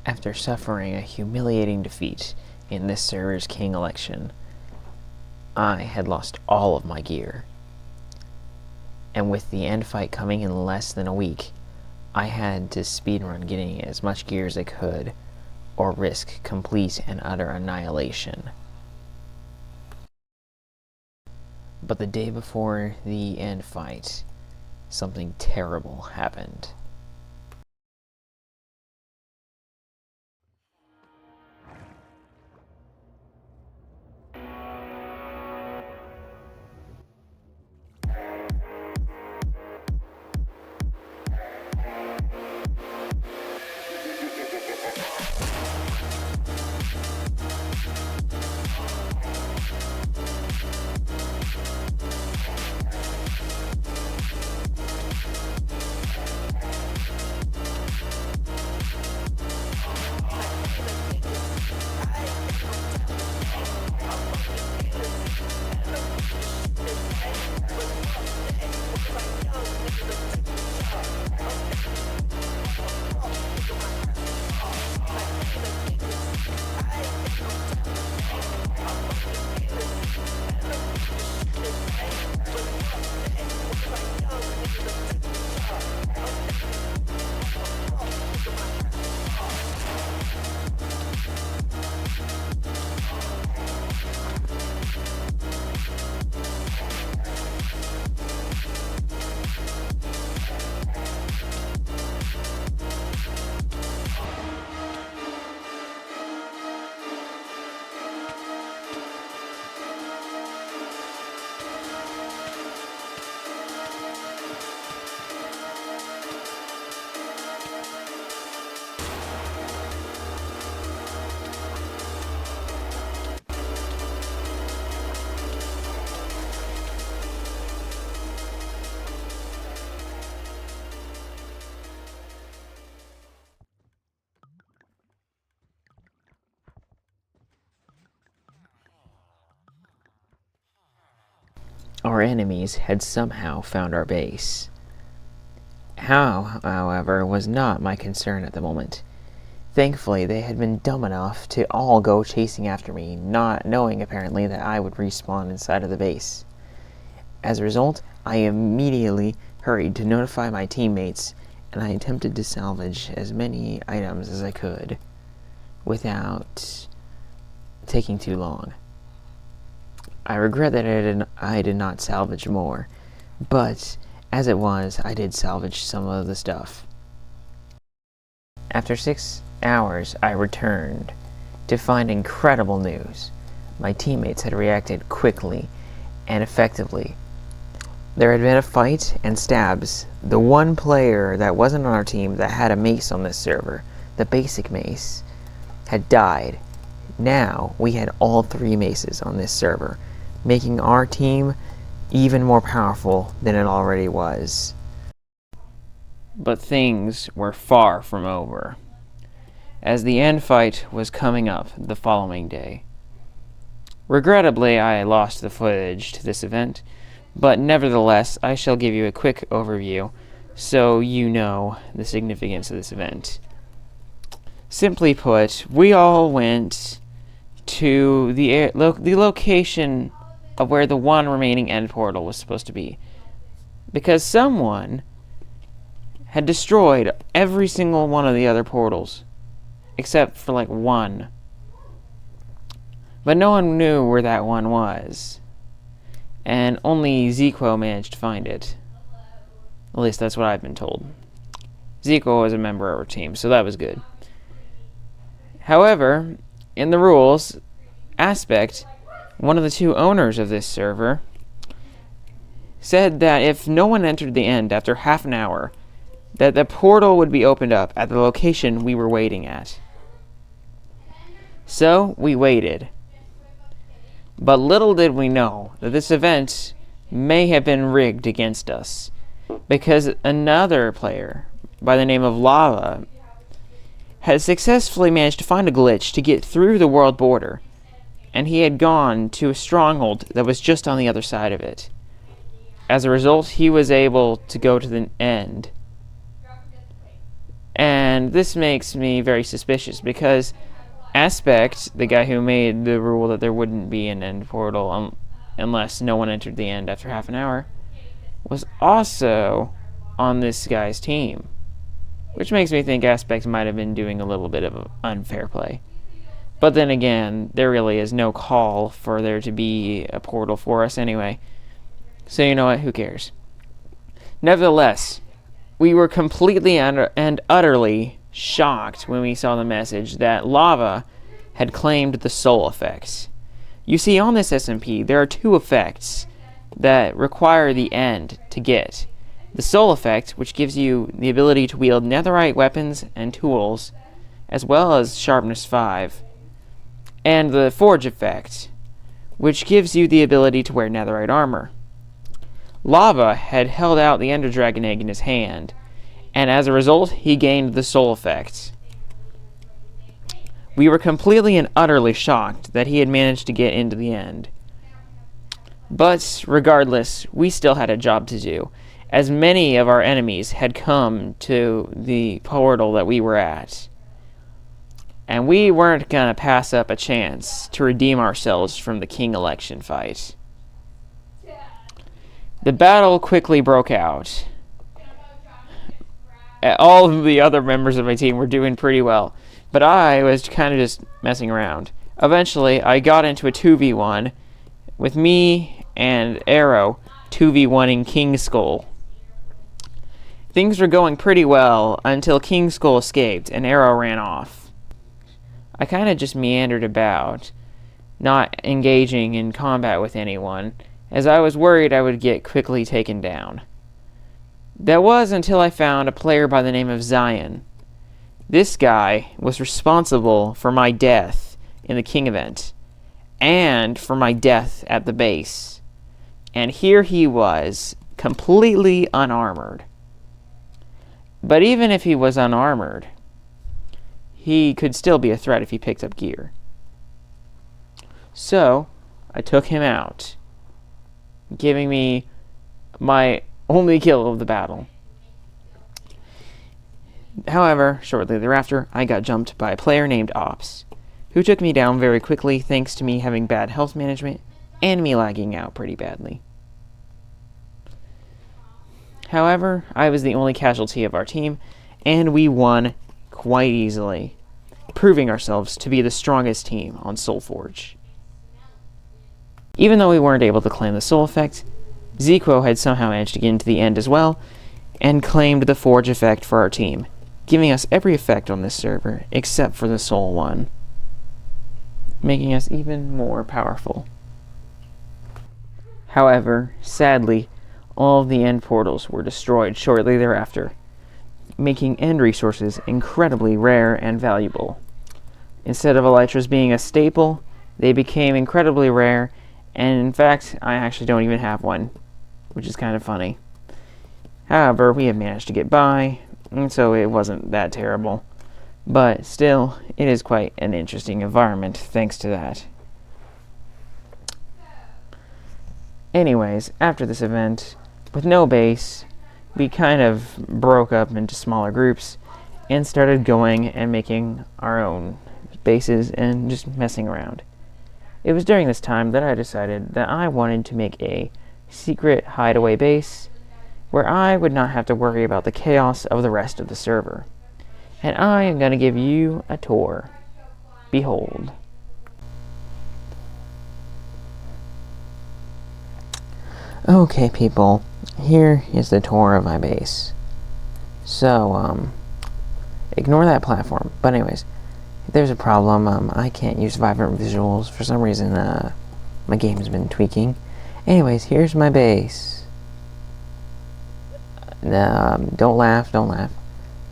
After suffering a humiliating defeat in this server's king election, I had lost all of my gear. And with the end fight coming in less than a week, I had to speedrun getting as much gear as I could, or risk complete and utter annihilation. But the day before the end fight, something terrible happened. Our enemies had somehow found our base. How, however, was not my concern at the moment. Thankfully, they had been dumb enough to all go chasing after me, not knowing apparently that I would respawn inside of the base. As a result, I immediately hurried to notify my teammates, and I attempted to salvage as many items as I could without taking too long. I regret that I did not salvage more, but as it was, I did salvage some of the stuff. After 6 hours, I returned to find incredible news. My teammates had reacted quickly and effectively. There had been a fight and stabs. The one player that wasn't on our team that had a mace on this server, the basic mace, had died. Now we had all 3 maces on this server, making our team even more powerful than it already was. But things were far from over, as the end fight was coming up the following day. Regrettably, I lost the footage to this event, but nevertheless, I shall give you a quick overview so you know the significance of this event. Simply put, we all went to the location of where the one remaining end portal was supposed to be, because someone had destroyed every single one of the other portals except for like one, but no one knew where that one was, and only Zico managed to find it. At least that's what I've been told. Zico was a member of our team, so that was good. However, in the rules aspect, one of the 2 owners of this server said that if no one entered the end after half an hour, that the portal would be opened up at the location we were waiting at. So we waited. But little did we know that this event may have been rigged against us, because another player by the name of Lava had successfully managed to find a glitch to get through the world border, and he had gone to a stronghold that was just on the other side of it. As a result, he was able to go to the end And this makes me very suspicious because Aspect, the guy who made the rule that there wouldn't be an end portal unless no one entered the end after half an hour, was also on this guy's team. Which makes me think Aspect might have been doing a little bit of unfair play. But then again, there really is no call for there to be a portal for us anyway. So you know what, who cares? Nevertheless, we were completely and utterly shocked when we saw the message that Lava had claimed the soul effects. You see, on this SMP, there are two effects that require the end to get. The soul effect, which gives you the ability to wield netherite weapons and tools, as well as sharpness 5. And the forge effect, which gives you the ability to wear netherite armor. Lava had held out the Ender Dragon egg in his hand, and as a result, he gained the soul effect. We were completely and utterly shocked that he had managed to get into the end. But regardless, we still had a job to do, as many of our enemies had come to the portal that we were at. And we weren't gonna pass up a chance to redeem ourselves from the king election fight. The battle quickly broke out. All of the other members of my team were doing pretty well, but I was kind of just messing around. Eventually, I got into a 2v1 with me and Arrow 2v1ing King Skull. Things were going pretty well until King Skull escaped and Arrow ran off. I kind of just meandered about, not engaging in combat with anyone, as I was worried I would get quickly taken down. That was until I found a player by the name of Zion. This guy was responsible for my death in the King event, and for my death at the base. And here he was, completely unarmored. But even if he was unarmored, he could still be a threat if he picked up gear. So, I took him out, giving me my only kill of the battle. However, shortly thereafter, I got jumped by a player named Ops, who took me down very quickly thanks to me having bad health management and me lagging out pretty badly. However, I was the only casualty of our team, and we won quite easily, proving ourselves to be the strongest team on Soulforge. Even though we weren't able to claim the soul effect, Zequo had somehow managed to get into the end as well, and claimed the forge effect for our team, giving us every effect on this server except for the soul one, making us even more powerful. However, sadly, all of the end portals were destroyed shortly thereafter, making end resources incredibly rare and valuable. Instead of elytras being a staple, they became incredibly rare, and in fact, I actually don't even have one, which is kind of funny. However, we have managed to get by, and so it wasn't that terrible. But still, it is quite an interesting environment thanks to that. Anyways, after this event, with no base, we kind of broke up into smaller groups and started going and making our own bases and just messing around. It was during this time that I decided that I wanted to make a secret hideaway base where I would not have to worry about the chaos of the rest of the server. And I am going to give you a tour. Behold. Okay, people, here is the tour of my base. So, ignore that platform. But anyways, if there's a problem, I can't use vibrant visuals. For some reason, my game's been tweaking. Anyways, here's my base. Don't laugh, don't laugh.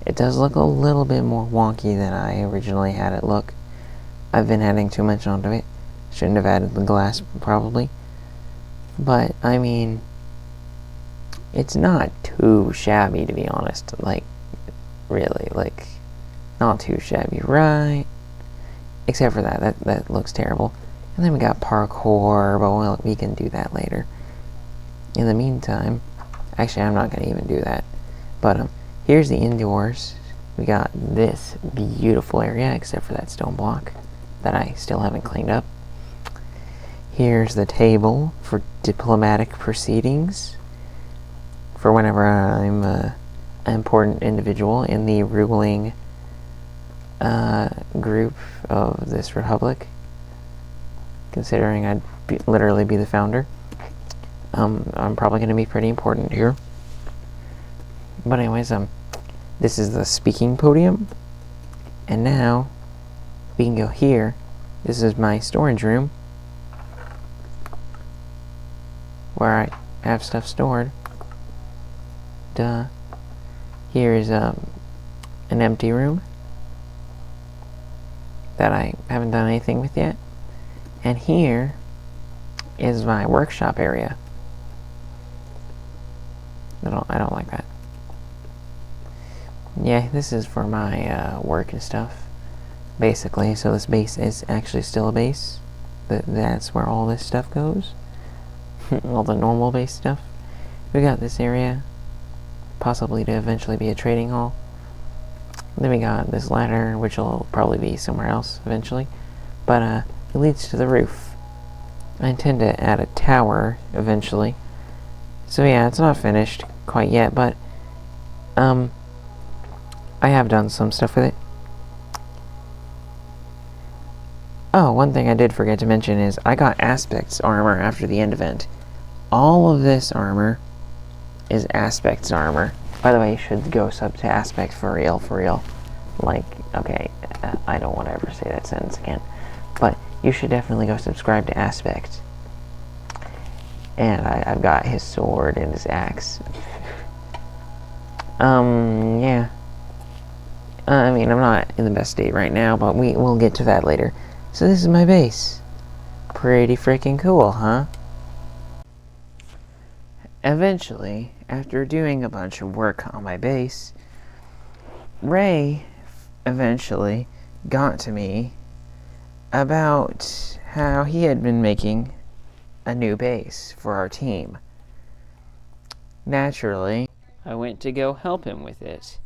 It does look a little bit more wonky than I originally had it look. I've been adding too much onto it. Shouldn't have added the glass, probably. But, I mean, it's not too shabby, to be honest. Like, really, like, not too shabby, right? Except for that looks terrible. And then we got parkour, but we can do that later. In the meantime, actually, I'm not going to even do that. But, here's the indoors. we got this beautiful area, except for that stone block that I still haven't cleaned up. Here's the table for diplomatic proceedings, for whenever I'm an important individual in the ruling group of this republic, considering I'd literally be the founder. I'm probably going to be pretty important here. But anyways, this is the speaking podium, and now we can go here. This is my storage room, where I have stuff stored. Duh. Here is an empty room that I haven't done anything with yet. And here is my workshop area. I don't like that. Yeah, this is for my work and stuff, basically. So this base is actually still a base. That's where all this stuff goes. All the normal base stuff. We got this area, possibly to eventually be a trading hall. Then we got this ladder, which will probably be somewhere else eventually. But it leads to the roof. I intend to add a tower eventually. So yeah, it's not finished quite yet, but I have done some stuff with it. Oh, one thing I did forget to mention is I got Aspect's armor after the end event. All of this armor is Aspect's armor. By the way, you should go sub to Aspect for real. Like, okay, I don't want to ever say that sentence again. But you should definitely go subscribe to Aspect. And I've got his sword and his axe. Yeah. I mean, I'm not in the best state right now, but we'll get to that later. So this is my base. Pretty freaking cool, huh? Eventually, after doing a bunch of work on my base, Ray eventually got to me about how he had been making a new base for our team. Naturally, I went to go help him with it.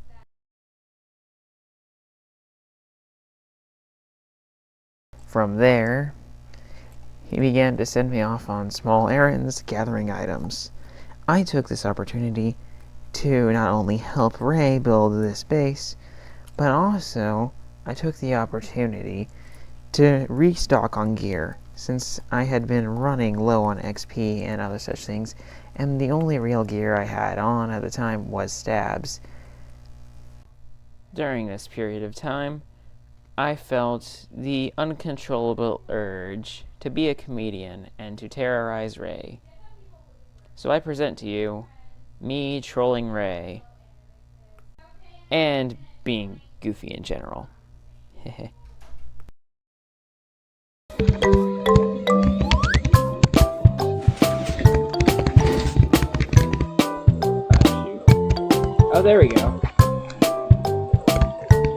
From there, he began to send me off on small errands, gathering items. I took this opportunity to not only help Ray build this base, but also I took the opportunity to restock on gear, since I had been running low on XP and other such things, and the only real gear I had on at the time was stabs. During this period of time, I felt the uncontrollable urge to be a comedian and to terrorize Ray. So I present to you me trolling Ray and being goofy in general. Oh, there we go.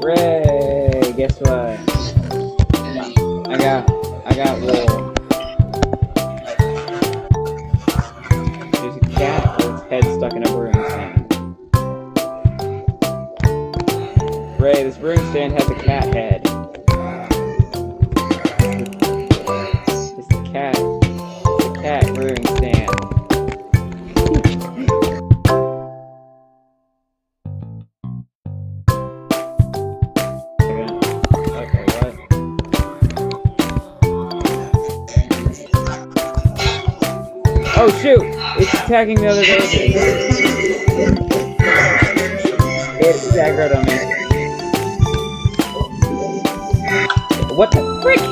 Ray, guess what? I got wool. There's a cat with its head stuck in a brewing stand. Ray, this brewing stand has a cat head. It's the cat brewing stand. Oh shoot! It's attacking the other villagers. It's aggroed on me. What the frick?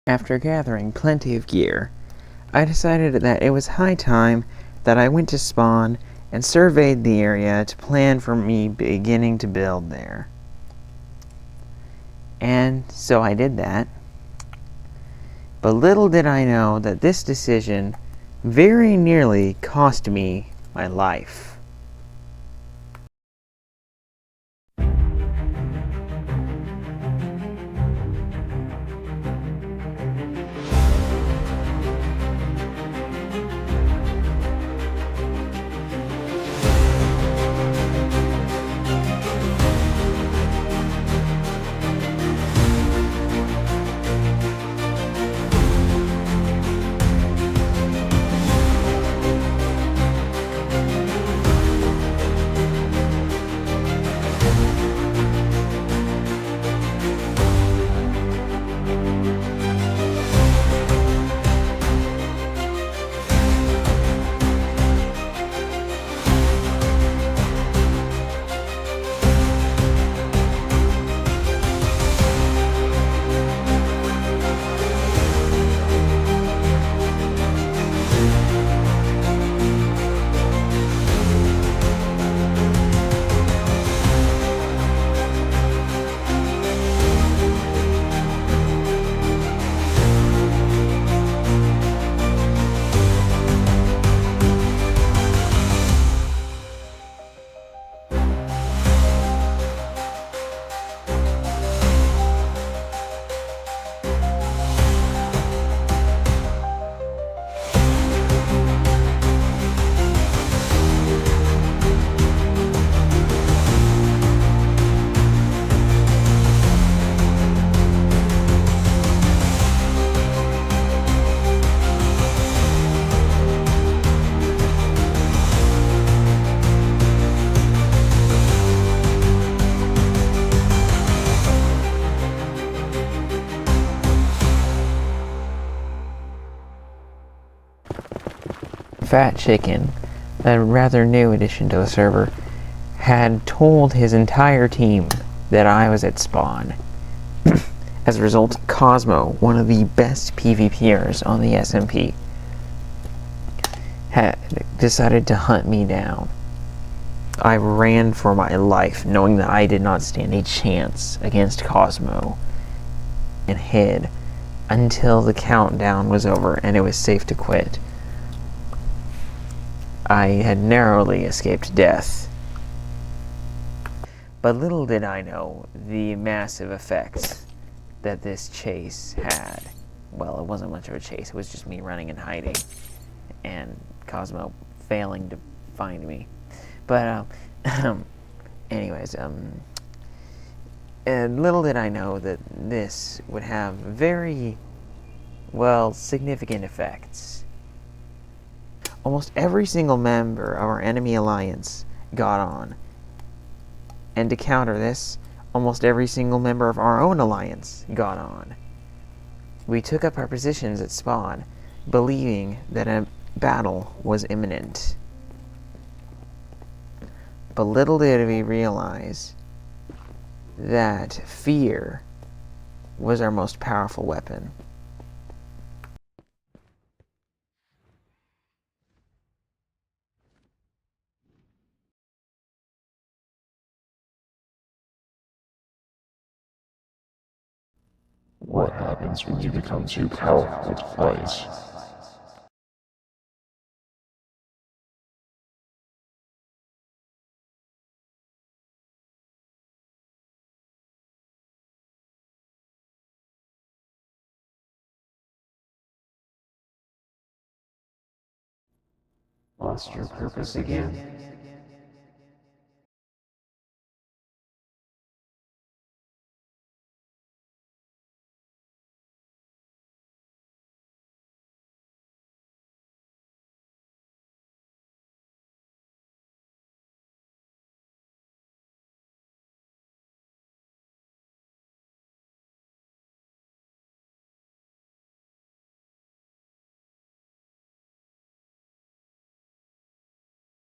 After gathering plenty of gear, I decided that it was high time that I went to spawn and surveyed the area to plan for me beginning to build there. And so I did that. But little did I know that this decision very nearly cost me my life. Fat Chicken, a rather new addition to the server, had told his entire team that I was at spawn. As a result, Cosmo, one of the best PvPers on the SMP, had decided to hunt me down. I ran for my life, knowing that I did not stand a chance against Cosmo, and hid until the countdown was over and it was safe to quit. I had narrowly escaped death. But little did I know the massive effects that this chase had. Well, it wasn't much of a chase, it was just me running and hiding, and Cosmo failing to find me. But, anyways, and little did I know that this would have very, well, significant effects. Almost every single member of our enemy alliance got on. And to counter this, almost every single member of our own alliance got on. We took up our positions at spawn, believing that a battle was imminent. But little did we realize that fear was our most powerful weapon. What happens when you become too powerful to fight? Lost your purpose again?